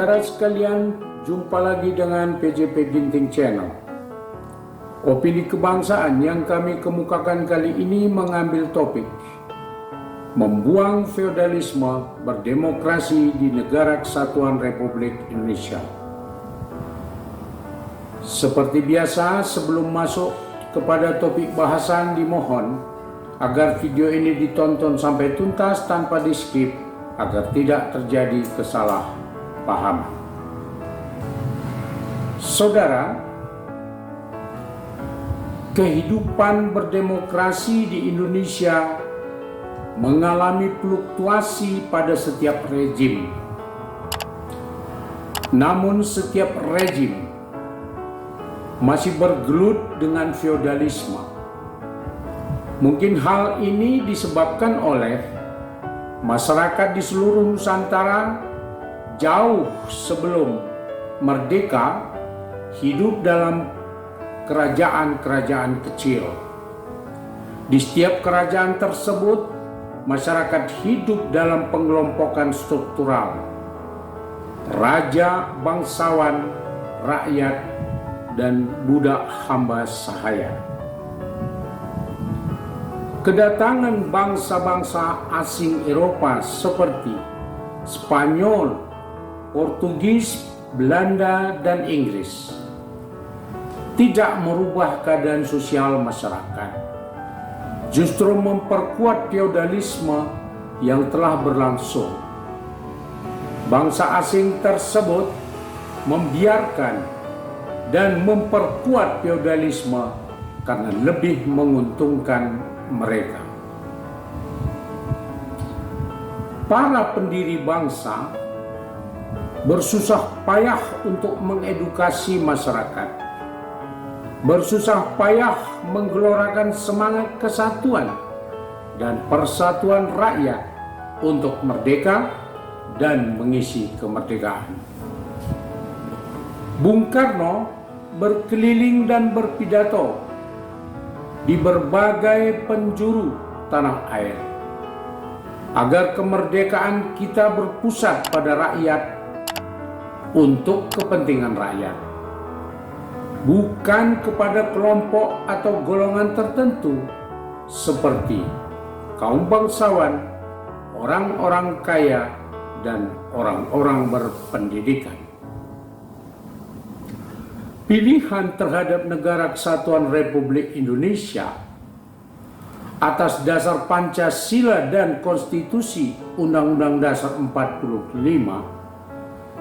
Saudara sekalian, jumpa lagi dengan PJP Ginting Channel. Opini kebangsaan yang kami kemukakan kali ini mengambil topik membuang feodalisme, berdemokrasi di Negara Kesatuan Republik Indonesia. Seperti biasa, sebelum masuk kepada topik bahasan, dimohon agar video ini ditonton sampai tuntas tanpa di-skip agar tidak terjadi kesalahpahaman. Saudara, kehidupan berdemokrasi di Indonesia mengalami fluktuasi pada setiap rejim. Namun setiap rejim masih bergelut dengan feodalisme. Mungkin hal ini disebabkan oleh masyarakat di seluruh Nusantara jauh sebelum merdeka hidup dalam kerajaan-kerajaan kecil. Di setiap kerajaan tersebut, masyarakat hidup dalam pengelompokan struktural: raja, bangsawan, rakyat, dan budak hamba sahaya. Kedatangan bangsa-bangsa asing Eropa seperti Spanyol, Portugis, Belanda, dan Inggris tidak merubah keadaan sosial masyarakat, justru memperkuat feodalisme yang telah berlangsung. Bangsa asing tersebut membiarkan dan memperkuat feodalisme karena lebih menguntungkan mereka. Para pendiri bangsa bersusah payah untuk mengedukasi masyarakat, bersusah payah menggelorakan semangat kesatuan dan persatuan rakyat untuk merdeka dan mengisi kemerdekaan. Bung Karno berkeliling dan berpidato di berbagai penjuru tanah air agar kemerdekaan kita berpusat pada rakyat untuk kepentingan rakyat, bukan kepada kelompok atau golongan tertentu seperti kaum bangsawan, orang-orang kaya, dan orang-orang berpendidikan. Pilihan terhadap Negara Kesatuan Republik Indonesia atas dasar Pancasila dan Konstitusi Undang-Undang Dasar 45,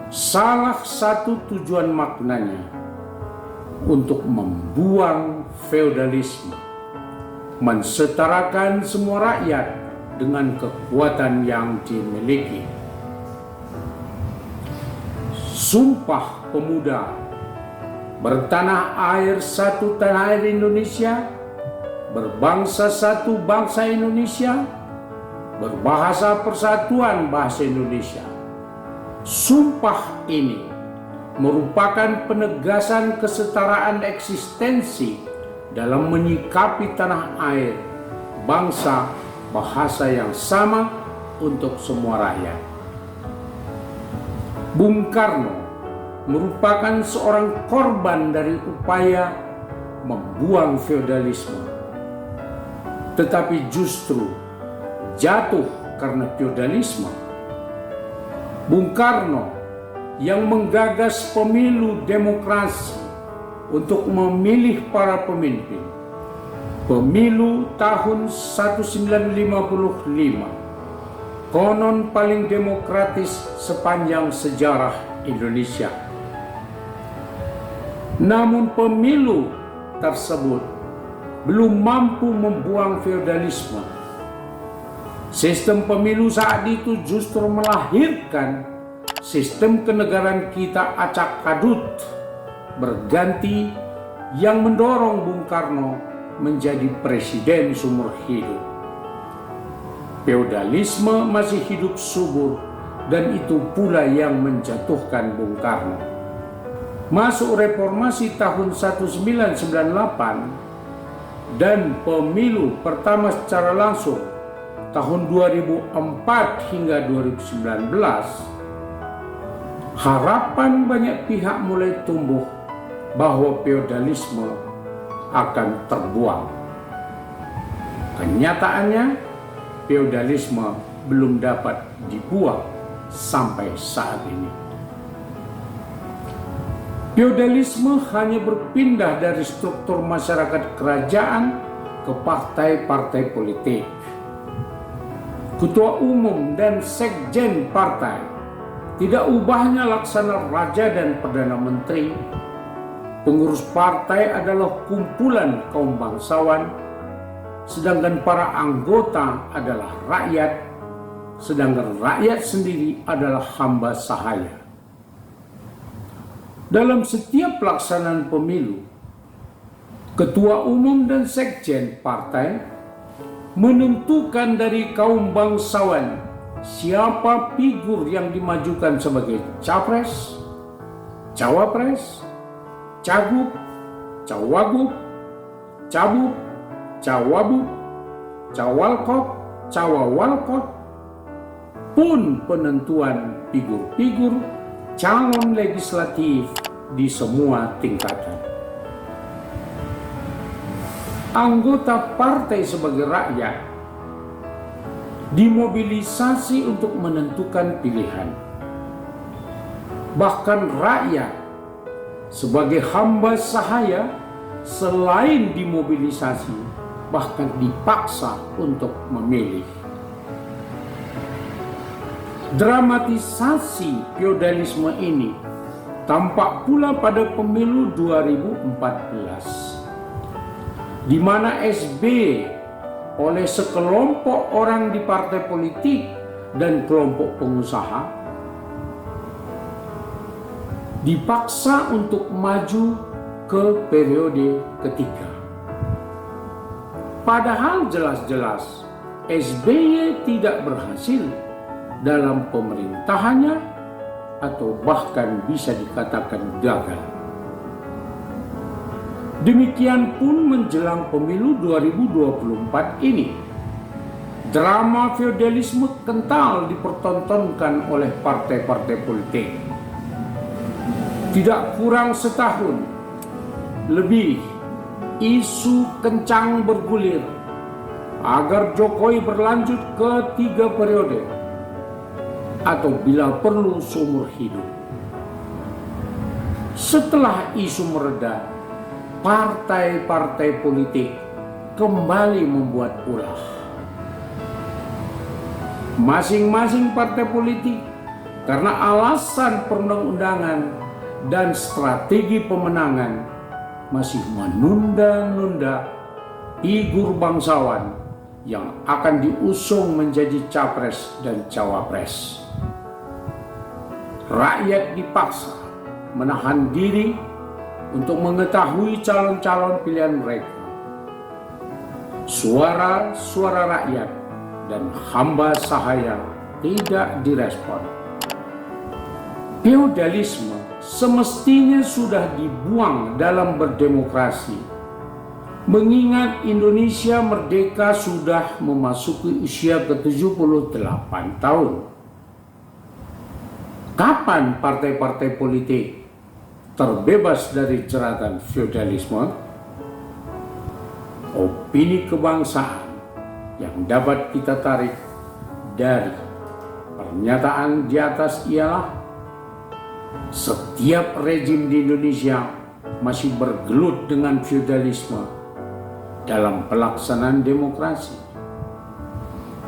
salah satu tujuan maknanya untuk membuang feodalisme, mensetarakan semua rakyat dengan kekuatan yang dimiliki. Sumpah Pemuda bertanah air satu tanah air Indonesia, berbangsa satu bangsa Indonesia, berbahasa persatuan bahasa Indonesia. Sumpah ini merupakan penegasan kesetaraan eksistensi dalam menyikapi tanah air, bangsa, bahasa yang sama untuk semua rakyat. Bung Karno merupakan seorang korban dari upaya membuang feodalisme, tetapi justru jatuh karena feodalisme. Bung Karno yang menggagas pemilu demokrasi untuk memilih para pemimpin, pemilu tahun 1955 konon paling demokratis sepanjang sejarah Indonesia. Namun pemilu tersebut belum mampu membuang feodalisme. Sistem pemilu saat itu justru melahirkan sistem kenegaraan kita acak adut berganti yang mendorong Bung Karno menjadi presiden seumur hidup. Feodalisme masih hidup subur dan itu pula yang menjatuhkan Bung Karno. Masuk reformasi tahun 1998 dan pemilu pertama secara langsung tahun 2004 hingga 2019 harapan banyak pihak mulai tumbuh bahwa feodalisme akan terbuang. Kenyataannya, feodalisme belum dapat dibuang sampai saat ini. Feodalisme hanya berpindah dari struktur masyarakat kerajaan ke partai-partai politik. Ketua umum dan sekjen partai tidak ubahnya laksana raja dan perdana menteri. Pengurus partai adalah kumpulan kaum bangsawan, sedangkan para anggota adalah rakyat, sedangkan rakyat sendiri adalah hamba sahaya. Dalam setiap pelaksanaan pemilu, ketua umum dan sekjen partai menentukan dari kaum bangsawan siapa figur yang dimajukan sebagai capres, cawapres, cagup, cawagup, cabut, cawabut, cawalkot, cawawalkot, pun penentuan figur-figur calon legislatif di semua tingkatan. Anggota partai sebagai rakyat dimobilisasi untuk menentukan pilihan. Bahkan rakyat sebagai hamba sahaya selain dimobilisasi bahkan dipaksa untuk memilih. Dramatisasi feodalisme ini tampak pula pada pemilu 2014, di mana SB oleh sekelompok orang di partai politik dan kelompok pengusaha dipaksa untuk maju ke periode ketiga. Padahal jelas-jelas SBY tidak berhasil dalam pemerintahannya atau bahkan bisa dikatakan gagal. Demikian pun menjelang pemilu 2024 ini, drama feodalisme kental dipertontonkan oleh partai-partai politik. Tidak kurang setahun lebih, isu kencang bergulir agar Jokowi berlanjut ke 3 periode atau bila perlu seumur hidup. Setelah isu mereda, partai-partai politik kembali membuat ulah. Masing-masing partai politik karena alasan perundang-undangan dan strategi pemenangan masih menunda-nunda figur bangsawan yang akan diusung menjadi capres dan cawapres. Rakyat dipaksa menahan diri untuk mengetahui calon-calon pilihan mereka. Suara-suara rakyat dan hamba sahaya tidak direspon. Feodalisme semestinya sudah dibuang dalam berdemokrasi, mengingat Indonesia merdeka sudah memasuki usia ke-78 tahun. Kapan partai-partai politik terbebas dari jeratan feodalisme? Opini kebangsaan yang dapat kita tarik dari pernyataan di atas ialah setiap rejim di Indonesia masih bergelut dengan feodalisme dalam pelaksanaan demokrasi.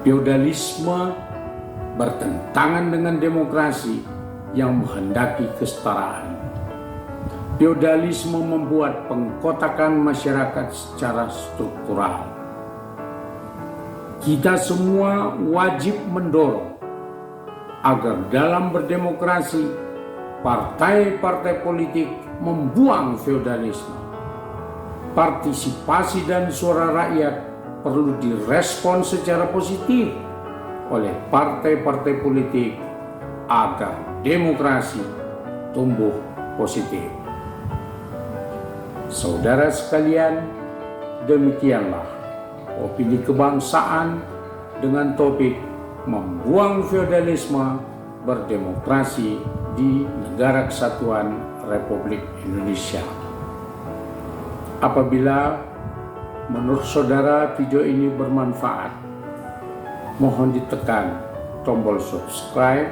Feodalisme bertentangan dengan demokrasi yang menghendaki kesetaraan. Feodalisme membuat pengkotakan masyarakat secara struktural. Kita semua wajib mendorong agar dalam berdemokrasi, partai-partai politik membuang feodalisme. Partisipasi dan suara rakyat perlu direspon secara positif oleh partai-partai politik agar demokrasi tumbuh positif. Saudara sekalian, demikianlah opini kebangsaan dengan topik membuang feodalisme, berdemokrasi di Negara Kesatuan Republik Indonesia. Apabila menurut saudara video ini bermanfaat, mohon ditekan tombol subscribe,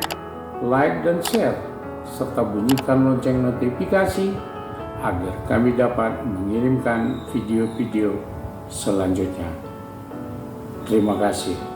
like, dan share, serta bunyikan lonceng notifikasi agar kami dapat mengirimkan video-video selanjutnya. Terima kasih.